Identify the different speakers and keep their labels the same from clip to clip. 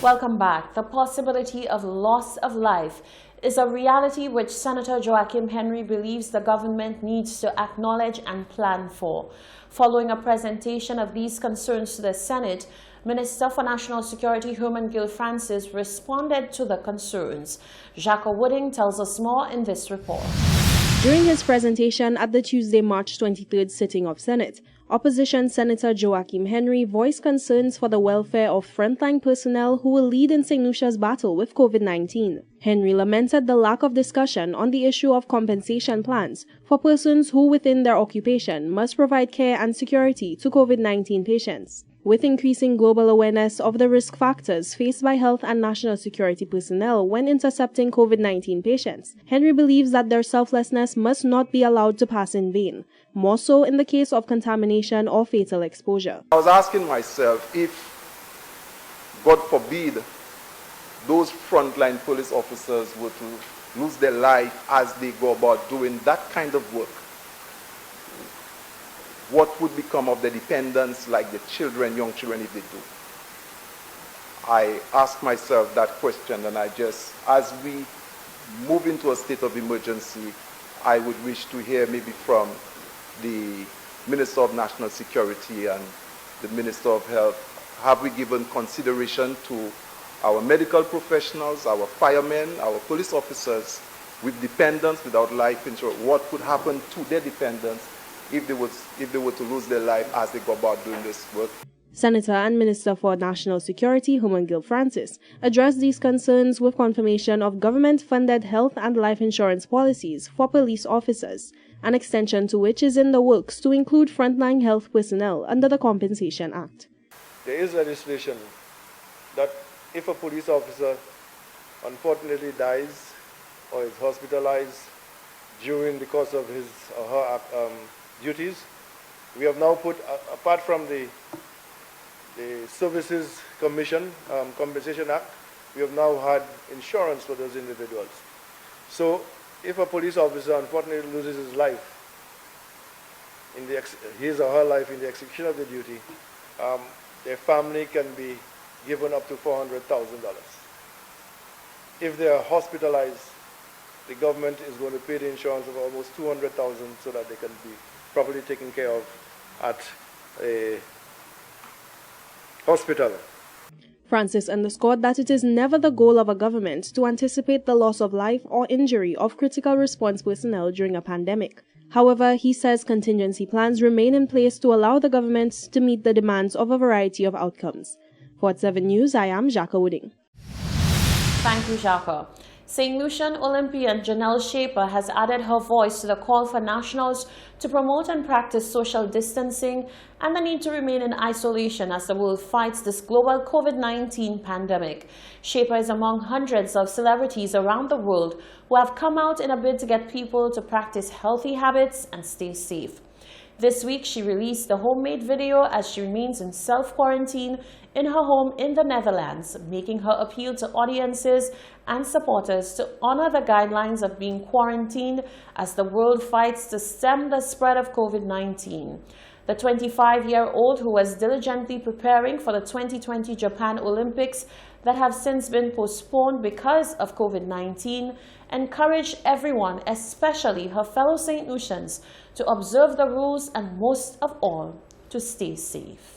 Speaker 1: Welcome back. The possibility of loss of life is a reality which Senator Joachim Henry believes the government needs to acknowledge and plan for. Following a presentation of these concerns to the Senate, Minister for National Security Herman Gill Francis responded to the concerns. Jacques Wooding tells us more in this report.
Speaker 2: During his presentation at the Tuesday, March 23rd sitting of Senate, Opposition Senator Joachim Henry voiced concerns for the welfare of frontline personnel who will lead in St. Lucia's battle with COVID-19. Henry lamented the lack of discussion on the issue of compensation plans for persons who within their occupation must provide care and security to COVID-19 patients. With increasing global awareness of the risk factors faced by health and national security personnel when intercepting COVID-19 patients, Henry believes that their selflessness must not be allowed to pass in vain, more so in the case of contamination or fatal exposure.
Speaker 3: I was asking myself if, God forbid, those frontline police officers were to lose their life as they go about doing that kind of work, what would become of the dependents like the children, young children, if they do? I asked myself that question, and as we move into a state of emergency, I would wish to hear maybe from the Minister of National Security and the Minister of Health, have we given consideration to our medical professionals, our firemen, our police officers with dependents without life insurance? What could happen to their dependents if they were to lose their life as they go about doing this work?
Speaker 2: Senator and Minister for National Security Herman Gill Francis addressed these concerns with confirmation of government-funded health and life insurance policies for police officers, an extension to which is in the works to include frontline health personnel under the Compensation Act.
Speaker 4: There is legislation that if a police officer unfortunately dies or is hospitalized during the course of his or her duties, we have now put, apart from the Services Commission Compensation Act, we have now had insurance for those individuals. So if a police officer unfortunately loses his life, his or her life in the execution of the duty, their family can be given up to $400,000. If they are hospitalized, the government is going to pay the insurance of almost $200,000 so that they can be properly taken care of at a hospital.
Speaker 2: Francis underscored that it is never the goal of a government to anticipate the loss of life or injury of critical response personnel during a pandemic. However, he says contingency plans remain in place to allow the government to meet the demands of a variety of outcomes. For 7 News, I am Jacques Wooding.
Speaker 1: Thank you, Jacques. St. Lucian Olympian Janelle Shaper has added her voice to the call for nationals to promote and practice social distancing and the need to remain in isolation as the world fights this global COVID-19 pandemic. Shaper is among hundreds of celebrities around the world who have come out in a bid to get people to practice healthy habits and stay safe. This week, she released a homemade video as she remains in self-quarantine in her home in the Netherlands, making her appeal to audiences and supporters to honor the guidelines of being quarantined as the world fights to stem the spread of COVID-19. The 25-year-old, who was diligently preparing for the 2020 Japan Olympics that have since been postponed because of COVID-19, encouraged everyone, especially her fellow St. Lucians, to observe the rules and most of all, to stay safe.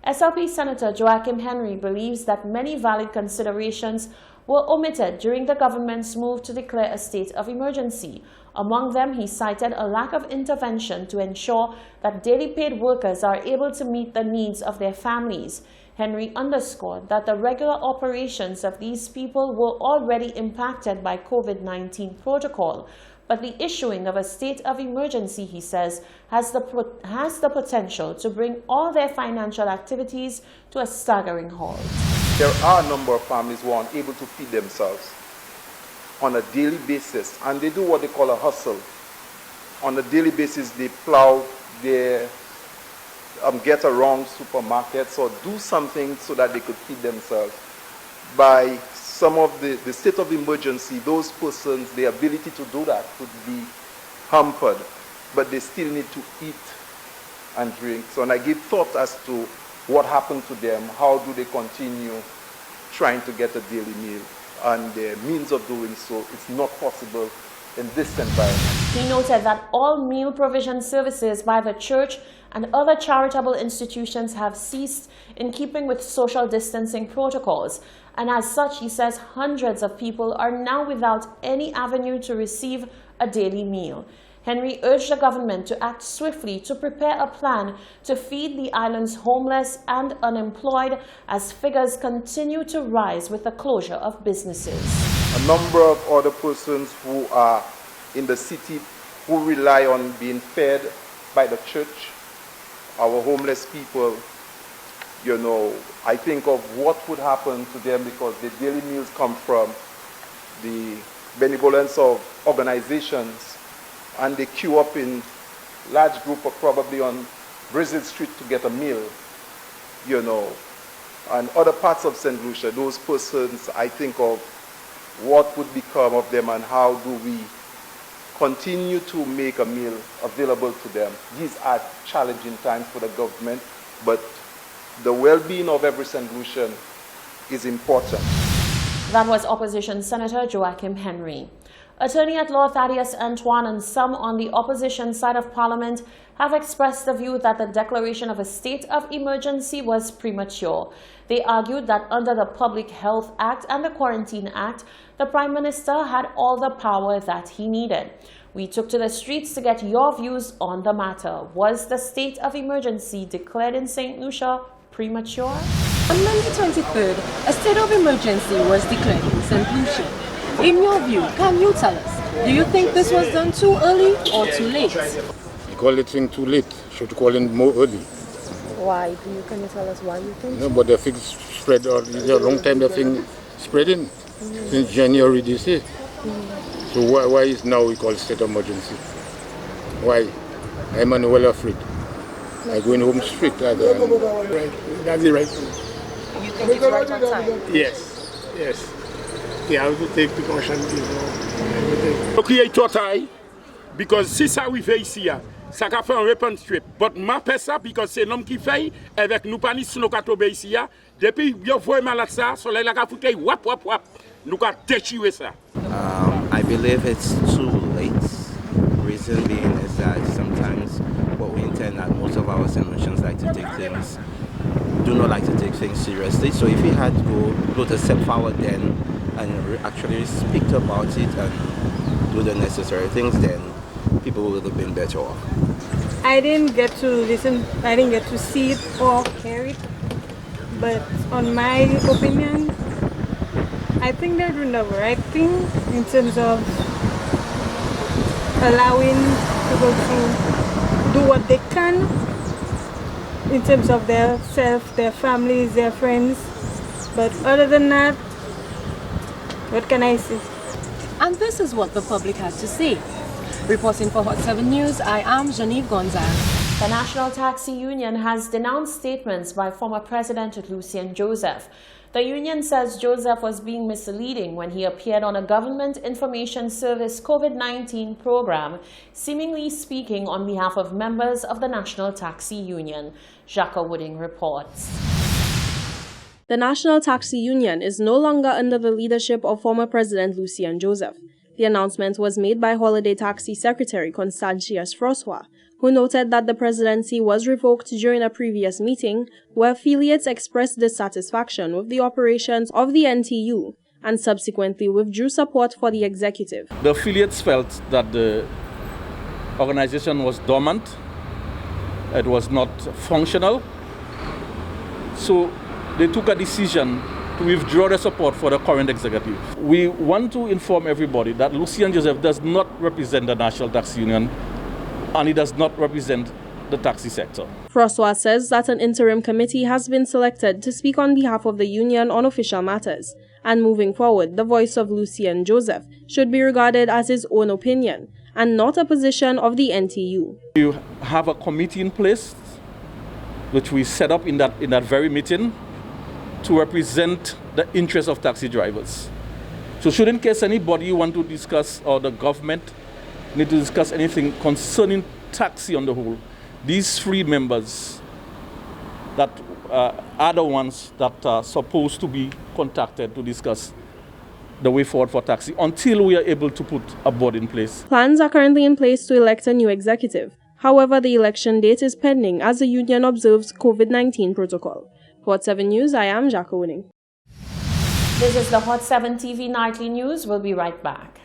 Speaker 1: SLP Senator Joachim Henry believes that many valid considerations were omitted during the government's move to declare a state of emergency. Among them, he cited a lack of intervention to ensure that daily paid workers are able to meet the needs of their families. Henry underscored that the regular operations of these people were already impacted by COVID-19 protocol, but the issuing of a state of emergency, he says, has the potential to bring all their financial activities to a staggering halt.
Speaker 3: There are a number of families who are unable to feed themselves on a daily basis, and they do what they call a hustle. On a daily basis, they plow their get around supermarkets or do something so that they could feed themselves. By some of the state of emergency, those persons, the ability to do that could be hampered, but they still need to eat and drink. So, and I give thought as to what happened to them, how do they continue trying to get a daily meal, and the means of doing so is not possible in this environment.
Speaker 1: He noted that all meal provision services by the church and other charitable institutions have ceased in keeping with social distancing protocols. And as such, he says hundreds of people are now without any avenue to receive a daily meal. Henry urged the government to act swiftly to prepare a plan to feed the island's homeless and unemployed as figures continue to rise with the closure of businesses.
Speaker 3: A number of other persons who are in the city who rely on being fed by the church, our homeless people, you know, I think of what would happen to them because the daily meals come from the benevolence of organizations, and they queue up in large group of probably on Brazil Street to get a meal, you know, and other parts of St. Lucia. Those persons, I think of what would become of them and how do we continue to make a meal available to them. These are challenging times for the government, but the well-being of every St. Lucian is important.
Speaker 1: That was Opposition Senator Joachim Henry. Attorney at Law Thaddeus Antoine and some on the opposition side of Parliament have expressed the view that the declaration of a state of emergency was premature. They argued that under the Public Health Act and the Quarantine Act, the Prime Minister had all the power that he needed. We took to the streets to get your views on the matter. Was the state of emergency declared in St. Lucia premature?
Speaker 5: On Monday 23rd, a state of emergency was declared in St. Lucia. In your view, can you tell us, do you think this was done too early or too late?
Speaker 6: You call it thing too late. Should call it more early.
Speaker 5: Why? Can you tell us why you think?
Speaker 6: No, but the thing spread out. It's a long time the thing spreading since January this year. So why is now we call state of emergency? Why? I'm well afraid. I'm going home straight.
Speaker 7: Right. That's the right thing.
Speaker 5: You think it's right on time?
Speaker 7: Yes. Yeah, I will take precaution.
Speaker 8: To create total, because c'est ça we fait ici, ça a fait un réponse trip. But ma paix ça, because c'est l'homme qui fait, avec nous pas ni si nous tomber ici, depuis yo voyez malade ça, soleil la fouté, wap, nous ka déchirer ça.
Speaker 9: I believe it's too late. Reason being is that sometimes what we intend that most of our solutions like to take things, do not like to take things seriously. So if we had to go a step forward then and actually speak about it and do the necessary things, then people would have been better off.
Speaker 10: I didn't get to listen, I didn't get to see it or hear it, but on my opinion, I think they're doing the right thing in terms of allowing people to do what they can in terms of their self, their families, their friends. But other than that, what can I say?
Speaker 5: And this is what the public has to say. Reporting for Hot 7 News, I am Genevieve Gonzalez.
Speaker 1: The National Taxi Union has denounced statements by former President Lucien Joseph. The union says Joseph was being misleading when he appeared on a Government Information Service COVID-19 program, seemingly speaking on behalf of members of the National Taxi Union. Jacques Wooding reports.
Speaker 2: The National Taxi Union is no longer under the leadership of former President Lucien Joseph. The announcement was made by Holiday Taxi Secretary Constantius Francois, who noted that the presidency was revoked during a previous meeting where affiliates expressed dissatisfaction with the operations of the NTU and subsequently withdrew support for the executive.
Speaker 11: The affiliates felt that the organization was dormant, it was not functional, so they took a decision to withdraw their support for the current executive. We want to inform everybody that Lucien Joseph does not represent the National Taxi Union and he does not represent the taxi sector.
Speaker 2: Francois says that an interim committee has been selected to speak on behalf of the union on official matters, and moving forward, the voice of Lucien Joseph should be regarded as his own opinion and not a position of the NTU.
Speaker 11: You have a committee in place which we set up in that very meeting to represent the interests of taxi drivers. So should in case anybody want to discuss or the government need to discuss anything concerning taxi on the whole, these three members that are the ones that are supposed to be contacted to discuss the way forward for taxi until we are able to put a board in place.
Speaker 2: Plans are currently in place to elect a new executive. However, the election date is pending as the union observes COVID-19 protocol. For Hot 7 News, I am Jacqueline.
Speaker 1: This is the Hot 7 TV Nightly News. We'll be right back.